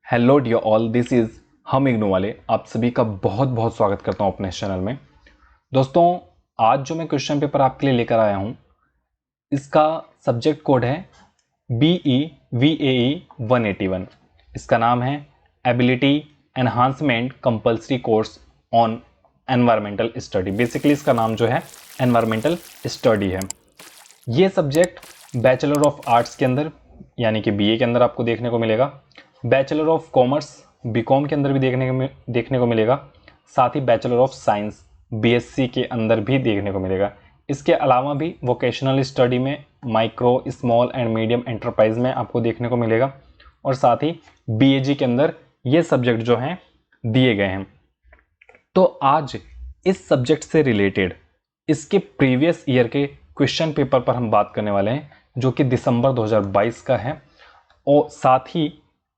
Hello dear all, this is हम इग्नू वाले। आप सभी का बहुत बहुत स्वागत करता हूं अपने इस चैनल में। दोस्तों, आज जो मैं क्वेश्चन पेपर आपके लिए लेकर आया हूं, इसका सब्जेक्ट कोड है BE-VAE 181। इसका नाम है ability enhancement compulsory course on environmental study. Basically इसका नाम जो है एनवायरमेंटल स्टडी है। ये सब्जेक्ट बैचलर ऑफ आर्ट्स के अंदर यानी कि BA के अंदर आपको देखने को मिलेगा, बैचलर ऑफ कॉमर्स BCom के अंदर भी देखने को मिलेगा, साथ ही बैचलर ऑफ साइंस BSc के अंदर भी देखने को मिलेगा। इसके अलावा भी वोकेशनल स्टडी में micro small and medium enterprise में आपको देखने को मिलेगा, और साथ ही BAG के अंदर ये सब्जेक्ट जो हैं दिए गए हैं। तो आज इस सब्जेक्ट से रिलेटेड इसके प्रीवियस ईयर के क्वेश्चन पेपर पर हम बात करने वाले हैं, जो कि दिसंबर 2022 का है, और साथ ही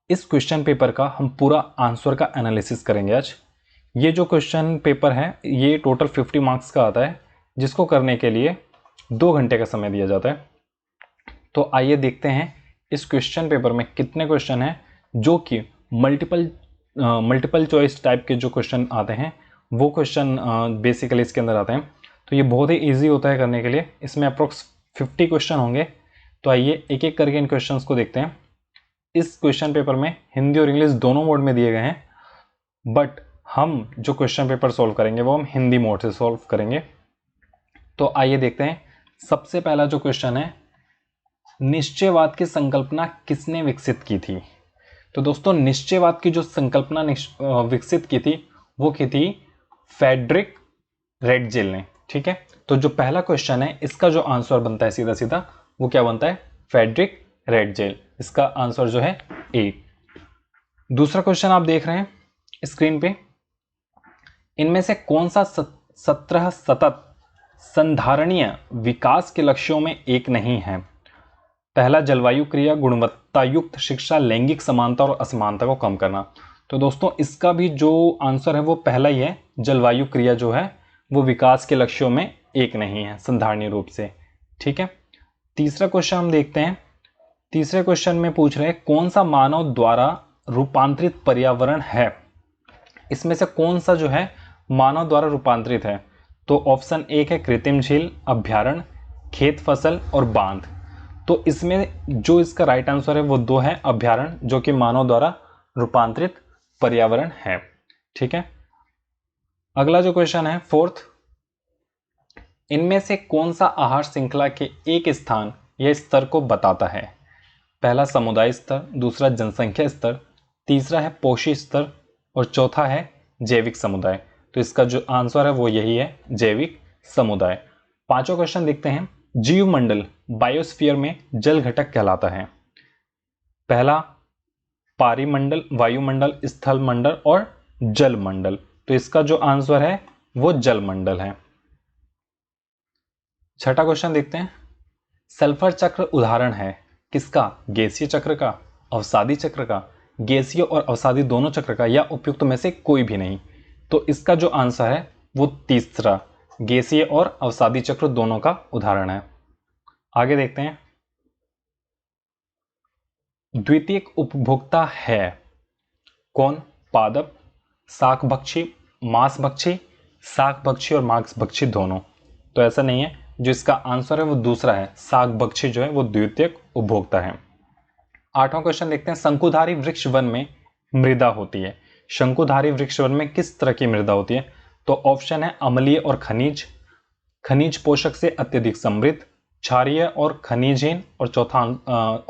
इस क्वेश्चन पेपर का हम पूरा आंसर का एनालिसिस करेंगे आज। ये जो क्वेश्चन पेपर है ये टोटल 50 मार्क्स का आता है, जिसको करने के लिए 2 घंटे का समय दिया जाता है। तो आइए देखते हैं इस क्वेश्चन पेपर में कितने क्वेश्चन हैं जो कि मल्टीपल चॉइस टाइप के जो क्वेश्चन आते हैं वो क्वेश्चन बेसिकली इसके अंदर आते हैं। तो ये बहुत ही ईजी होता है करने के लिए। इसमें अप्रोक्स 50 क्वेश्चन होंगे। तो आइए एक एक करके इन क्वेश्चंस को देखते हैं। इस क्वेश्चन पेपर में हिंदी और इंग्लिश दोनों मोड में दिए गए हैं, बट हम जो क्वेश्चन पेपर सॉल्व करेंगे वो हम हिंदी मोड से सॉल्व करेंगे। तो आइए देखते हैं। सबसे पहला जो क्वेश्चन है, निश्चयवाद की संकल्पना किसने विकसित की थी? तो दोस्तों, निश्चयवाद की जो संकल्पना विकसित की थी वो की थी फ्रेडरिक रेटजेल ने। ठीक है, तो जो पहला क्वेश्चन है इसका जो आंसर बनता है सीधा सीधा वो क्या बनता है? Frederick Ratzel. इसका आंसर जो है ए। दूसरा क्वेश्चन आप देख रहे हैं स्क्रीन पे, इनमें से कौन सा 17 सतत संधारणीय विकास के लक्ष्यों में एक नहीं है? पहला, जलवायु क्रिया, गुणवत्ता युक्त शिक्षा, लैंगिक समानता और असमानता को कम करना। तो दोस्तों, इसका भी जो आंसर है वो पहला ही है। जलवायु क्रिया जो है वो विकास के लक्ष्यों में एक नहीं है संधारणीय रूप से। ठीक है, तीसरा क्वेश्चन हम देखते हैं। तीसरे क्वेश्चन में पूछ रहे हैं कौन सा मानव द्वारा रूपांतरित पर्यावरण है? इसमें से कौन सा जो है मानव द्वारा रूपांतरित है? तो ऑप्शन एक है कृत्रिम झील, अभ्यारण्य, खेत फसल और बांध। तो इसमें जो इसका राइट आंसर है वो 2 है, अभ्यारण्य, जो कि मानव द्वारा रूपांतरित पर्यावरण है। ठीक है, अगला जो क्वेश्चन है फोर्थ, इनमें से कौन सा आहार श्रृंखला के एक स्थान या स्तर को बताता है? पहला, समुदाय स्तर, दूसरा जनसंख्या स्तर, तीसरा है पोषी स्तर और चौथा है जैविक समुदाय। तो इसका जो आंसर है वो यही है, जैविक समुदाय। पांचों क्वेश्चन देखते हैं। जीवमंडल बायोस्फीयर में जल घटक कहलाता है? पहला, पारिमंडल, वायुमंडल, स्थल मंडल और जल मंडल। तो इसका जो आंसर है वो जल मंडल है। छठा क्वेश्चन देखते हैं। सल्फर चक्र उदाहरण है किसका? गैसीय चक्र का, अवसादी चक्र का, गैसीय और अवसादी दोनों चक्र का, या उपयुक्त में से कोई भी नहीं? तो इसका जो आंसर है वो तीसरा, गैसीय और अवसादी चक्र दोनों का उदाहरण है। आगे देखते हैं। द्वितीयक उपभोक्ता है कौन? पादप, शाकभक्षी, मांसभक्षी, शाकभक्षी और मांसभक्षी दोनों। तो ऐसा नहीं है, जो इसका आंसर है वो दूसरा है, शाकभक्षी जो है वो द्वितीयक उपभोक्ता है। आठवां क्वेश्चन देखते हैं। शंकुधारी वृक्ष वन में मृदा होती है? शंकुधारी वृक्ष वन में किस तरह की मृदा होती है? तो ऑप्शन है अम्लीय और खनिज, खनिज पोषक से अत्यधिक समृद्ध, क्षारीय और खनिजहीन, और चौथा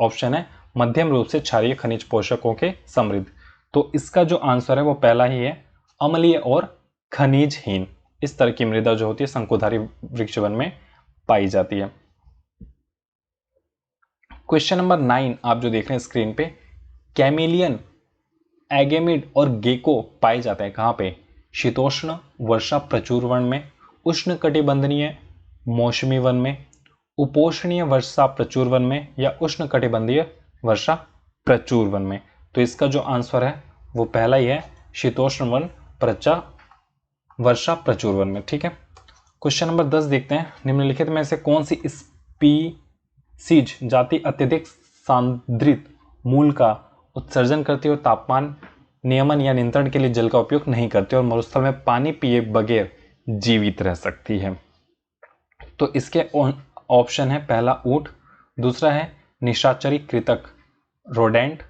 ऑप्शन है मध्यम रूप से क्षारीय खनिज पोषकों के समृद्ध। तो इसका जो आंसर है वो पहला ही है, अम्लीय और खनिजहीन। इस तरह की मृदा जो होती है शंकुधारी वृक्ष वन में पाई जाती है। क्वेश्चन नंबर 9 आप जो देख रहे हैं स्क्रीन पे, कैमेलियन, एगेमिड और गेको पाए जाते हैं कहां पे? शीतोष्ण वर्षा प्रचुर वन में, उष्ण कटिबंधीय मौसमी वन में, उपोष्णीय वर्षा प्रचुर वन में, या उष्ण कटिबंधीय वर्षा प्रचुर वन में? तो इसका जो आंसर है वो पहला ही है, शीतोष्ण वन वर्षा प्रचुर वन में। ठीक है, क्वेश्चन नंबर 10 देखते हैं। निम्नलिखित में से कौन सी स्पीसीज जाति अत्यधिक सांद्रित मूल का उत्सर्जन करती है और तापमान नियमन या नियंत्रण के लिए जल का उपयोग नहीं करती और मरुस्थल में पानी पिए बगैर जीवित रह सकती है। तो इसके ऑप्शन है पहला ऊंट, दूसरा है निशाचरी कृंतक रोडेंट,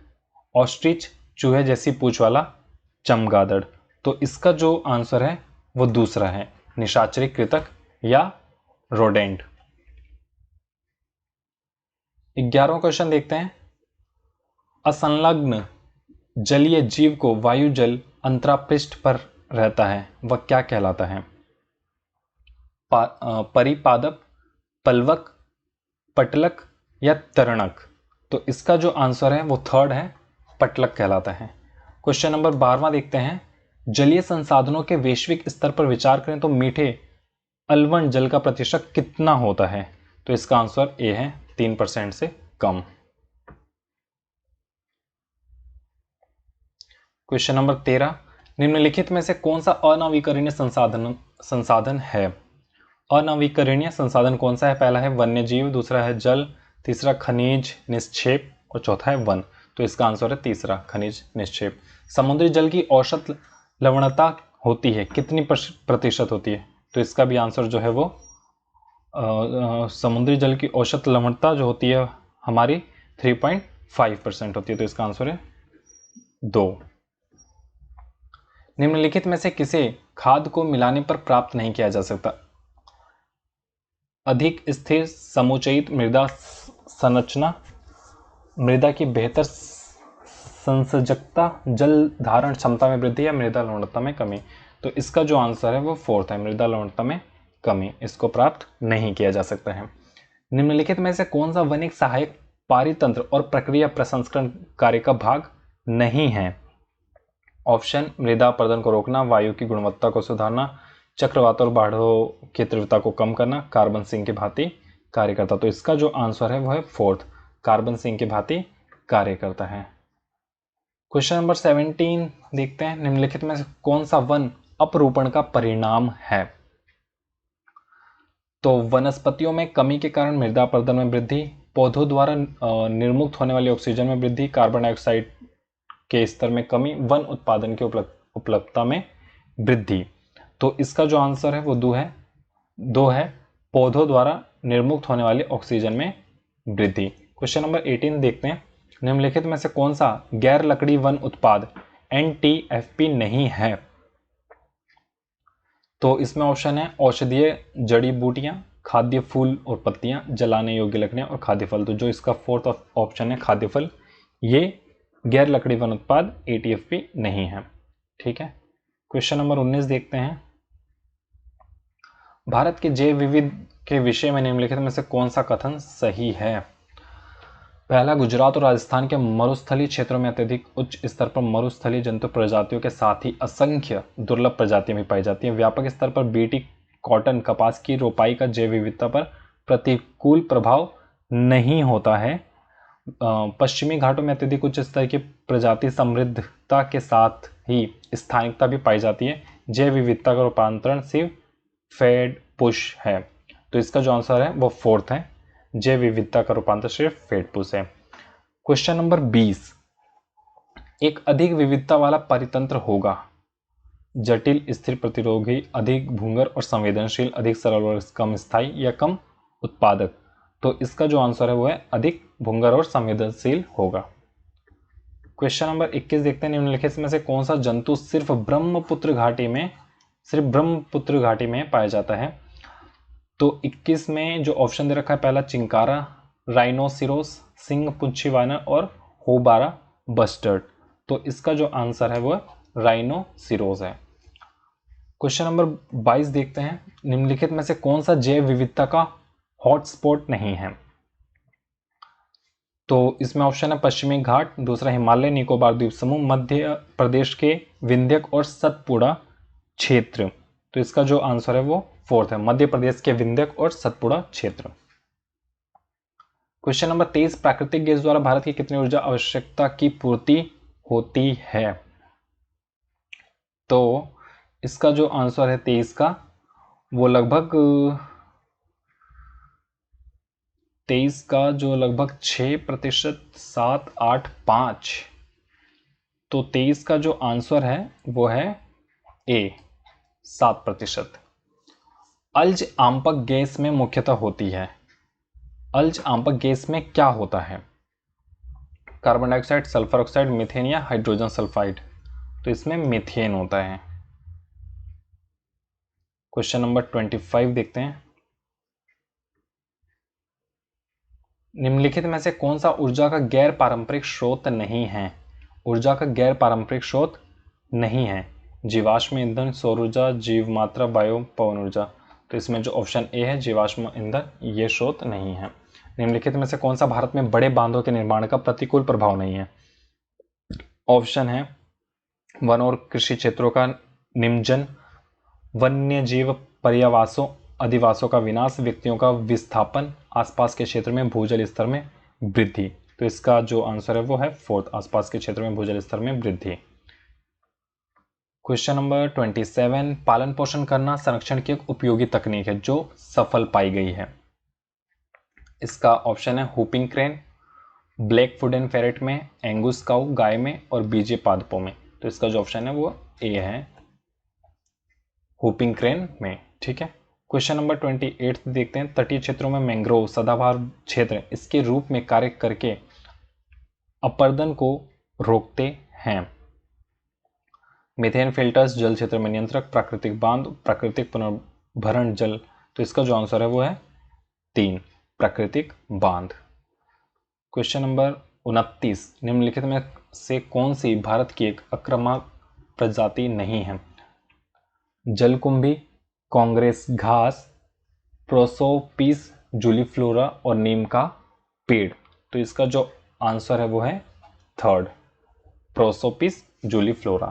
ऑस्ट्रिच चूहे जैसी पूंछ वाला चमगादड़। तो इसका जो आंसर है वो दूसरा है, निशाचरी कृंतक या रोडेंट। 11वां क्वेश्चन देखते हैं। असंलग्न जलीय जीव को वायु जल अंतरापृष्ठ पर रहता है वह क्या कहलाता है? परिपादप, पलवक, पटलक या तरणक। तो इसका जो आंसर है वो थर्ड है, पटलक कहलाता है। क्वेश्चन नंबर 12वां देखते हैं। जलीय संसाधनों के वैश्विक स्तर पर विचार करें तो मीठे अलवण जल का प्रतिशत कितना होता है? तो इसका आंसर ए है, 3% से कम। Question number 13। निम्नलिखित में से कौन सा अनवीकरणीय संसाधन है? अनवीकरणीय संसाधन कौन सा है? पहला है वन्य जीव, दूसरा है जल, तीसरा खनिज निक्षेप और चौथा है वन। तो इसका आंसर है तीसरा, खनिज निक्षेप। समुद्री जल की औसत लवणता होती है कितनी प्रतिशत होती है? तो इसका भी आंसर जो है वो समुद्री जल की औसत लवणता जो होती है हमारी 3.5% होती है। तो इसका आंसर है 2। निम्नलिखित में से किसे खाद को मिलाने पर प्राप्त नहीं किया जा सकता? अधिक स्थिर समुच्चयित मृदा संरचना, मृदा की बेहतर संसर्जकता, जल धारण क्षमता में वृद्धि या मृदा लवणता में कमी। तो इसका जो आंसर है वो फोर्थ है, मृदा लवणता में कमी। इसको प्राप्त नहीं किया जा सकता है। निम्नलिखित में से कौन सा वन एक सहायक पारितंत्र और प्रक्रिया प्रसंस्करण कार्य का भाग नहीं है? ऑप्शन मृदा अपरदन को रोकना, वायु की गुणवत्ता को सुधारना, चक्रवात और बाढ़ों की तीव्रता को कम करना, कार्बन सिंक की भांति कार्य करता। तो इसका जो आंसर है वो है फोर्थ, कार्बन सिंक की भांति कार्य करता है। क्वेश्चन नंबर 17 देखते हैं। निम्नलिखित में से कौन सा वन अपरूपण का परिणाम है? तो वनस्पतियों में कमी के कारण मृदा अपरदन में वृद्धि, पौधों द्वारा निर्मुक्त होने वाली ऑक्सीजन में वृद्धि, कार्बन डाइऑक्साइड के स्तर में कमी, वन उत्पादन की उपलब्धता में वृद्धि। तो इसका जो आंसर है वो दो है, पौधों द्वारा निर्मुक्त होने वाली ऑक्सीजन में वृद्धि। क्वेश्चन नंबर 18 देखते हैं। निम्नलिखित में से कौन सा गैर लकड़ी वन उत्पाद NTFP नहीं है? तो इसमें ऑप्शन है औषधीय जड़ी बूटियां, खाद्य फूल और पत्तियां, जलाने योग्य लकड़ियां और खाद्य फल। तो जो इसका फोर्थ ऑप्शन है खाद्य फल, ये गैर लकड़ी वन उत्पाद ATFP नहीं है। ठीक है। क्वेश्चन नंबर 19 देखते हैं। भारत के जैव विविध के विषय में निम्नलिखित में से कौन सा कथन सही है? पहला, गुजरात और राजस्थान के मरुस्थलीय क्षेत्रों में अत्यधिक उच्च स्तर पर मरुस्थलीय जंतु प्रजातियों के साथ ही असंख्य दुर्लभ प्रजातियां भी पाई जाती हैं। व्यापक स्तर पर बीटी कॉटन कपास की रोपाई का जैव विविधता पर प्रतिकूल प्रभाव नहीं होता है। पश्चिमी घाटों में अत्यधिक उच्च स्तर की प्रजाति समृद्धता के साथ ही स्थानिकता भी पाई जाती है। जैव विविधता का रूपांतरण सिर्फ फेड पुश है। तो इसका जो आंसर है वो फोर्थ है, जैव विविधता का रूपांतर सिर्फ फेड पुश है। Question number 20। एक अधिक विविधता वाला परितंत्र होगा जटिल, स्थिर, प्रतिरोधी, अधिक भंगुर और संवेदनशील, अधिक सरल और कम स्थायी या कम उत्पादक। तो इसका जो आंसर है वो है अधिक भंगुर और संवेदनशील होगा। क्वेश्चन नंबर 21 देखते हैं। निम्नलिखित में से कौन सा जंतु सिर्फ ब्रह्मपुत्र घाटी में पाया जाता है? तो 21 में जो ऑप्शन दे रखा है, पहला चिंकारा, राइनोसिरोस, सिंह पुंछी वानर और होबारा बस्टर्ड। तो इसका जो आंसर है वो राइनोसिरोस है। क्वेश्चन नंबर 22 देखते हैं। निम्नलिखित में से कौन सा जैव विविधता का हॉटस्पॉट नहीं है? तो इसमें ऑप्शन है पश्चिमी घाट, दूसरा हिमालय निकोबार द्वीप समूह, मध्य प्रदेश के विंध्यक और सतपुड़ा क्षेत्र। तो इसका जो आंसर है वो फोर्थ है, मध्य प्रदेश के विंध्यक और सतपुड़ा क्षेत्र। Question number 23। प्राकृतिक गैस द्वारा भारत की कितनी ऊर्जा आवश्यकता की पूर्ति होती है? तो इसका जो आंसर है 23 का, वो लगभग 23 का जो लगभग 6%, 7, 8, 5 तो 23 का जो आंसर है वो है ए, 7%। अल्ज आम्पक गैस में मुख्यतः होती है। अल्ज आम्पक गैस में क्या होता है? Carbon dioxide, sulphur oxide, methane या हाइड्रोजन सल्फाइड? तो इसमें मीथेन होता है। क्वेश्चन नंबर 25 देखते हैं। निम्नलिखित में से कौन सा ऊर्जा का गैर पारंपरिक स्रोत नहीं है? ऊर्जा का गैर पारंपरिक स्रोत नहीं है। जीवाश्म ईंधन, सौर ऊर्जा, जीव मात्रा, बायो, पवन ऊर्जा। तो इसमें जो ऑप्शन ए है जीवाश्म ईंधन, ये स्रोत नहीं है। निम्नलिखित में से कौन सा भारत में बड़े बांधों के निर्माण का प्रतिकूल प्रभाव नहीं है? ऑप्शन है वन और कृषि क्षेत्रों का निमज्जन, वन्य जीव पर्यावासों अधिवासों का विनाश, व्यक्तियों का विस्थापन, आसपास के क्षेत्र में भूजल स्तर में वृद्धि। तो इसका जो आंसर है वो है फोर्थ, आसपास के क्षेत्र में भूजल स्तर में वृद्धि। क्वेश्चन नंबर 27, पालन पोषण करना संरक्षण की एक उपयोगी तकनीक है जो सफल पाई गई है। इसका ऑप्शन है whooping crane, black foot and ferret में, एंगूस काउ गाय में और बीजे पादपों में। तो इसका जो ऑप्शन है वो ए है, हुपिंग क्रेन में। ठीक है। क्वेश्चन नंबर 28 देखते हैं। तटीय क्षेत्रों में मैंग्रोव सदाबहार क्षेत्र इसके रूप में कार्य करके अपरदन को रोकते हैं। मीथेन फिल्टर्स, जल क्षेत्र में नियंत्रक, प्राकृतिक बांध, प्राकृतिक पुनर्भरण जल। तो इसका जो आंसर है वो है 3, प्राकृतिक बांध। क्वेश्चन नंबर 29, निम्नलिखित में से कौन सी भारत की एक आक्रामक प्रजाति नहीं है? जलकुंभी, कांग्रेस घास, प्रोसोपिस जूलीफ्लोरा और नीम का पेड़। तो इसका जो आंसर है वो है 3, प्रोसोपिस जूलीफ्लोरा।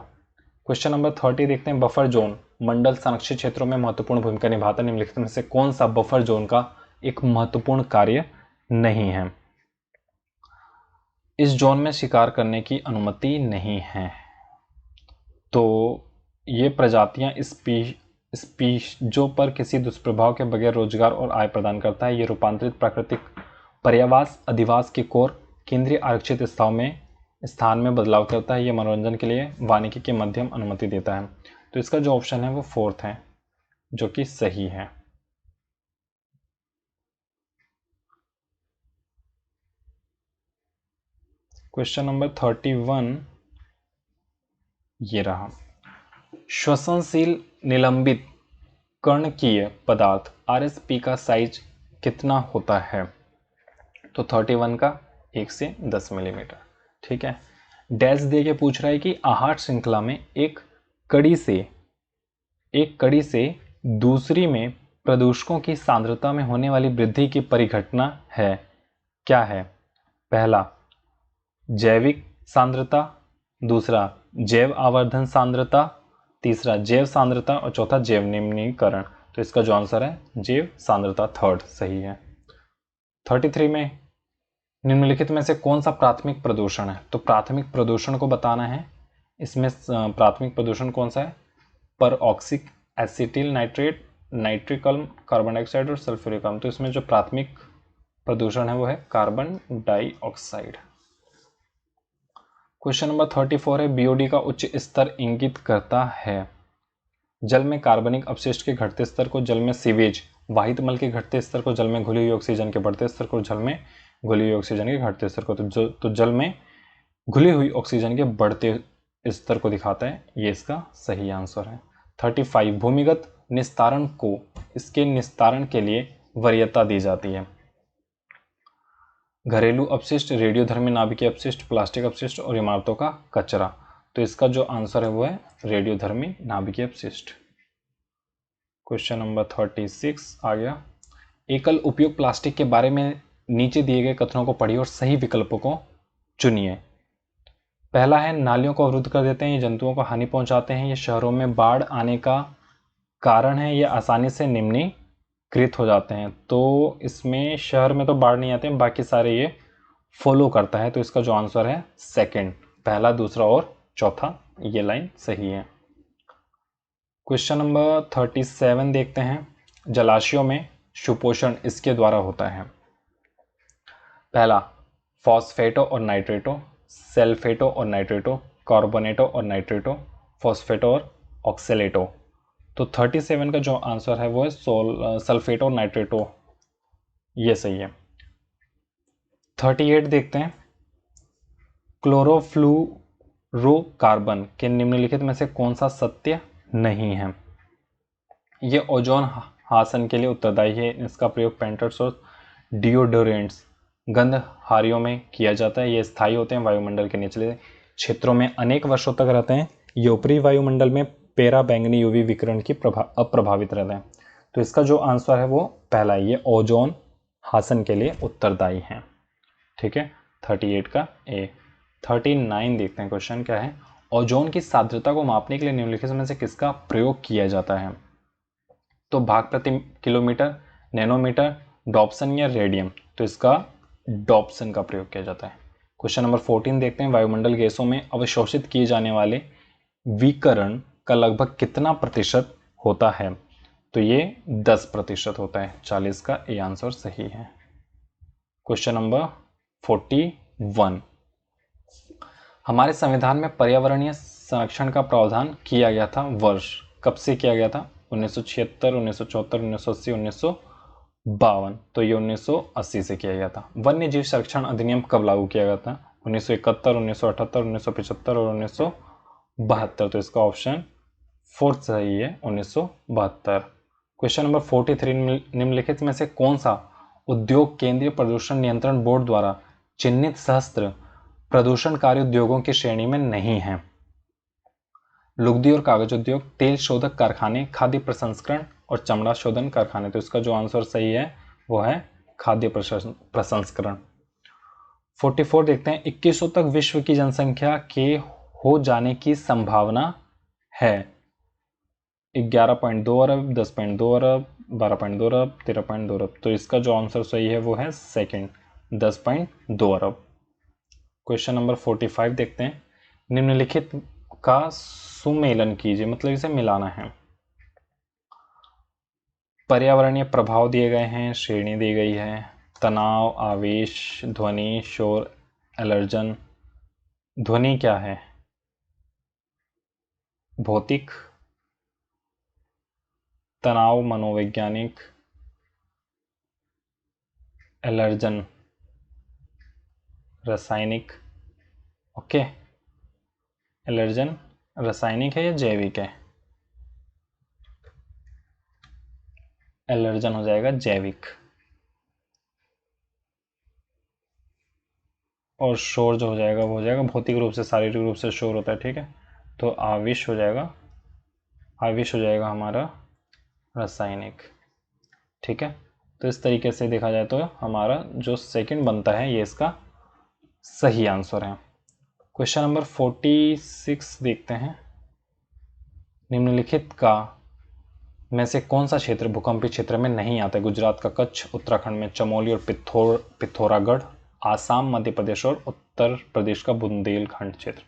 क्वेश्चन नंबर 30 देखते हैं। बफर जोन मंडल संरक्षित क्षेत्रों में महत्वपूर्ण भूमिका निभाता है। निम्नलिखित में से कौन सा बफर जोन का एक महत्वपूर्ण कार्य नहीं है? इस जोन में शिकार करने की अनुमति नहीं है। तो ये प्रजातियां स्पीशीजों पर किसी दुष्प्रभाव के बगैर रोजगार और आय प्रदान करता है। ये रूपांतरित प्राकृतिक पर्यावास अधिवास के कोर केंद्रीय आरक्षित स्थान में बदलाव करता है। ये मनोरंजन के लिए वानिकी के मध्यम अनुमति देता है। तो इसका जो ऑप्शन है वो 4th है, जो कि सही है। क्वेश्चन नंबर 31 ये रहा। श्वसनशील निलंबित कर्णकीय पदार्थ RSP का साइज कितना होता है? तो 31 का 1 से 10 मिलीमीटर। ठीक है। डैश दे के पूछ रहा है कि आहार श्रृंखला में एक कड़ी से दूसरी में प्रदूषकों की सांद्रता में होने वाली वृद्धि की परिघटना है, क्या है? पहला जैविक सांद्रता, दूसरा जैव आवर्धन सांद्रता, तीसरा जैव सांद्रता और चौथा जैव निम्नीकरण। तो इसका जो आंसर है जैव सांद्रता 3rd सही है। 33 में निम्नलिखित में से कौन सा प्राथमिक प्रदूषण है? तो प्राथमिक प्रदूषण को बताना है। इसमें प्राथमिक प्रदूषण कौन सा है? परऑक्सिक एसिटिल नाइट्रेट, नाइट्रिक अम्ल, कार्बन डाइऑक्साइड और सल्फ्यूरिक अम्ल। तो इसमें जो प्राथमिक प्रदूषण है वो है कार्बन डाइऑक्साइड। क्वेश्चन नंबर 34 है। बीओडी का उच्च स्तर इंगित करता है। जल में कार्बनिक अपशिष्ट के घटते स्तर को, जल में सीवेज वाहित मल के घटते स्तर को, जल में घुली हुई ऑक्सीजन के बढ़ते स्तर को, जल में घुली हुई ऑक्सीजन के घटते स्तर को। तो जल में घुली हुई ऑक्सीजन के बढ़ते स्तर को दिखाता है। ये इसका सही आंसर है। 35 भूमिगत निस्तारण को इसके निस्तारण के लिए वरीयता दी जाती है। घरेलू अपशिष्ट, रेडियोधर्मी नाभिकीय अपशिष्ट, प्लास्टिक अपशिष्ट और इमारतों का कचरा। तो इसका जो आंसर है वो है रेडियोधर्मी नाभिकीय अपशिष्ट। क्वेश्चन नंबर 36 आ गया। एकल उपयोग प्लास्टिक के बारे में नीचे दिए गए कथनों को पढ़िए और सही विकल्पों को चुनिए। पहला है नालियों को अवरुद्ध कर देते हैं, ये जंतुओं को हानि पहुंचाते हैं, ये शहरों में बाढ़ आने का कारण है, ये आसानी से निम्नीकृत हो जाते हैं। तो इसमें शहर में तो बाढ़ नहीं आते हैं, बाकी सारे ये फॉलो करता है। तो इसका जो आंसर है 2nd, पहला, दूसरा और चौथा, ये लाइन सही है। क्वेश्चन नंबर 37 देखते हैं। जलाशयों में सुपोषण इसके द्वारा होता है। पहला फॉस्फेटो और नाइट्रेटो, सल्फेटो और नाइट्रेटो, कार्बोनेटो और नाइट्रेटो, फॉस्फेटो और ऑक्सेलेटो। तो 37 का जो आंसर है वो है सल्फेटो और नाइट्रेटो, ये सही है। 38 देखते हैं, क्लोरोफ्लोरोकार्बन के निम्नलिखित में से कौन सा सत्य नहीं है? ये ओजोन हासन के लिए उत्तरदायी है। इसका प्रयोग पेंट्स और डिओडोरेंट्स गंधहारियों में किया जाता है। ये स्थायी होते हैं, वायुमंडल के निचले क्षेत्रों में अनेक वर्षों तक रहते हैं। ये ऊपरी वायुमंडल में पेरा बैंगनी यूवी विकिरण की अप्रभावित रहते हैं। तो इसका जो आंसर है वो पहला है, ये ओजोन हासन के लिए उत्तरदायी है। ठीक है, 38 का ए। 39 देखते हैं, क्वेश्चन क्या है? ओजोन की सांद्रता को मापने के लिए निम्नलिखित में से किसका प्रयोग किया जाता है? तो भाग प्रति किलोमीटर, नैनोमीटर, डॉप्सन या रेडियम। तो इसका डॉप्सन का प्रयोग किया जाता है। क्वेश्चन नंबर 14 देखते हैं, वायुमंडल गैसों में अवशोषित किए जाने वाले विकिरण का लगभग कितना प्रतिशत होता है? तो ये 10% होता है। 40 का ए आंसर सही है। क्वेश्चन नंबर 41, हमारे संविधान में पर्यावरणीय संरक्षण का प्रावधान किया गया था, वर्ष कब से किया गया था? 1976, 1974, 1980, 1952। तो ये 1980 से किया गया था। वन्य जीव संरक्षण अधिनियम कब लागू किया गया था? 1971, 1978, 1975 और 1972। तो इसका ऑप्शन 4 सही है, 1972। क्वेश्चन नंबर 43, निम्नलिखित में से कौन सा उद्योग केंद्रीय प्रदूषण नियंत्रण बोर्ड द्वारा चिन्हित सहस्त्र प्रदूषणकारी उद्योगों की श्रेणी में नहीं है? लुगदी और कागज उद्योग, तेल शोधक कारखाने, खाद्य प्रसंस्करण और चमड़ा शोधन कारखाने। तो इसका जो आंसर सही है वो है खाद्य प्रसंस्करण। 44 देखते हैं, 2100 तक विश्व की जनसंख्या के हो जाने की संभावना है? 11.2 अरब, 10.2 अरब, 12.2 अरब, 13.2 अरब। तो इसका जो आंसर सही है वो है सेकंड, 10.2 अरब। क्वेश्चन नंबर 45 देखते हैं, निम्नलिखित का सुमेलन कीजिए, मतलब इसे मिलाना है। पर्यावरणीय प्रभाव दिए गए हैं, श्रेणी दी गई है, तनाव, आवेश, ध्वनि, शोर, एलर्जन। ध्वनि क्या है? भौतिक, तनाव मनोवैज्ञानिक, एलर्जन रासायनिक। ओके, एलर्जन रासायनिक है या जैविक है? एलर्जन हो जाएगा जैविक। और शोर जो हो जाएगा वो हो जाएगा भौतिक रूप से, शारीरिक रूप से शोर होता है। ठीक है, तो आविश हो जाएगा, आविश हो जाएगा हमारा रासायनिक। ठीक है, तो इस तरीके से देखा जाए तो हमारा जो सेकंड बनता है ये इसका सही आंसर है। क्वेश्चन नंबर 46 देखते हैं, निम्नलिखित का में से कौन सा क्षेत्र भूकंपीय क्षेत्र में नहीं आता है? गुजरात का कच्छ, उत्तराखंड में चमोली और पिथौरागढ़, आसाम, मध्य प्रदेश और उत्तर प्रदेश का बुंदेलखंड क्षेत्र।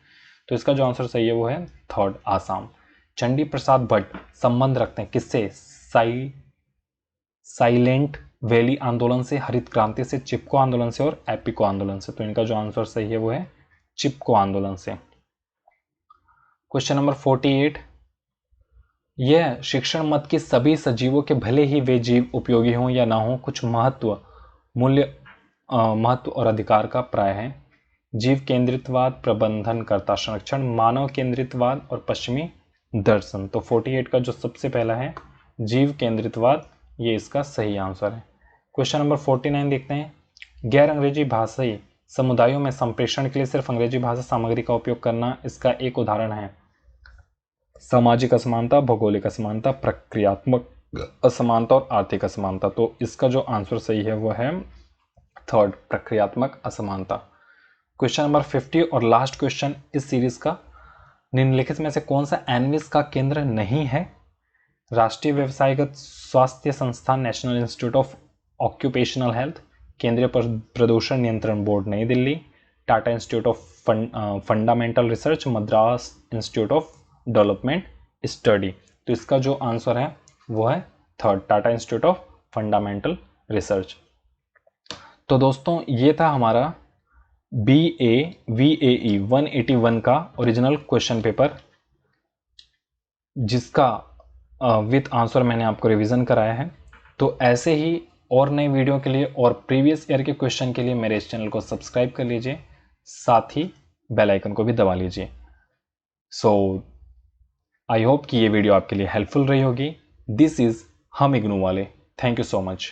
तो इसका जो आंसर सही है वो है थर्ड, आसाम। चंडी प्रसाद भट्ट संबंध रखते हैं किससे? साइलेंट वैली आंदोलन से, हरित क्रांति से, चिपको आंदोलन से और एपिको आंदोलन से। तो इनका जो आंसर सही है वो है चिपको आंदोलन से। क्वेश्चन नंबर 48, यह शिक्षण मत के सभी सजीवों के भले ही वे जीव उपयोगी हों या ना हो कुछ महत्व और अधिकार का प्राय है। जीव केंद्रितवाद, प्रबंधनकर्ता संरक्षण, मानव केंद्रितवाद और पश्चिमी दर्शन। तो 48 का जो सबसे पहला है जीव केंद्रितवाद, ये इसका सही आंसर है। क्वेश्चन नंबर 49 देखते हैं, गैर अंग्रेजी भाषी समुदायों में संप्रेषण के लिए सिर्फ अंग्रेजी भाषा सामग्री का उपयोग करना, इसका एक उदाहरण है सामाजिक असमानता, भौगोलिक असमानता, प्रक्रियात्मक असमानता और आर्थिक असमानता। तो इसका जो आंसर सही है वो है थर्ड, प्रक्रियात्मक असमानता। क्वेश्चन नंबर 50 और लास्ट क्वेश्चन इस सीरीज का, निम्नलिखित में से कौन सा एनविस का केंद्र नहीं है? राष्ट्रीय व्यवसायगत स्वास्थ्य संस्थान, national institute of occupational health, केंद्रीय प्रदूषण नियंत्रण बोर्ड नई Delhi, Tata institute of fundamental research, Madras institute of development study. तो इसका जो आंसर है वो है third, Tata institute of fundamental research. तो दोस्तों ये था हमारा BA-VAE 181 का ओरिजिनल क्वेश्चन पेपर, जिसका विथ आंसर मैंने आपको रिवीजन कराया है। तो ऐसे ही और नए वीडियो के लिए और प्रीवियस ईयर के क्वेश्चन के लिए मेरे इस चैनल को सब्सक्राइब कर लीजिए, साथ ही बेल आइकन को भी दबा लीजिए। सो आई होप कि ये वीडियो आपके लिए हेल्पफुल रही होगी। दिस इज हम इग्नू वाले। Thank you so much.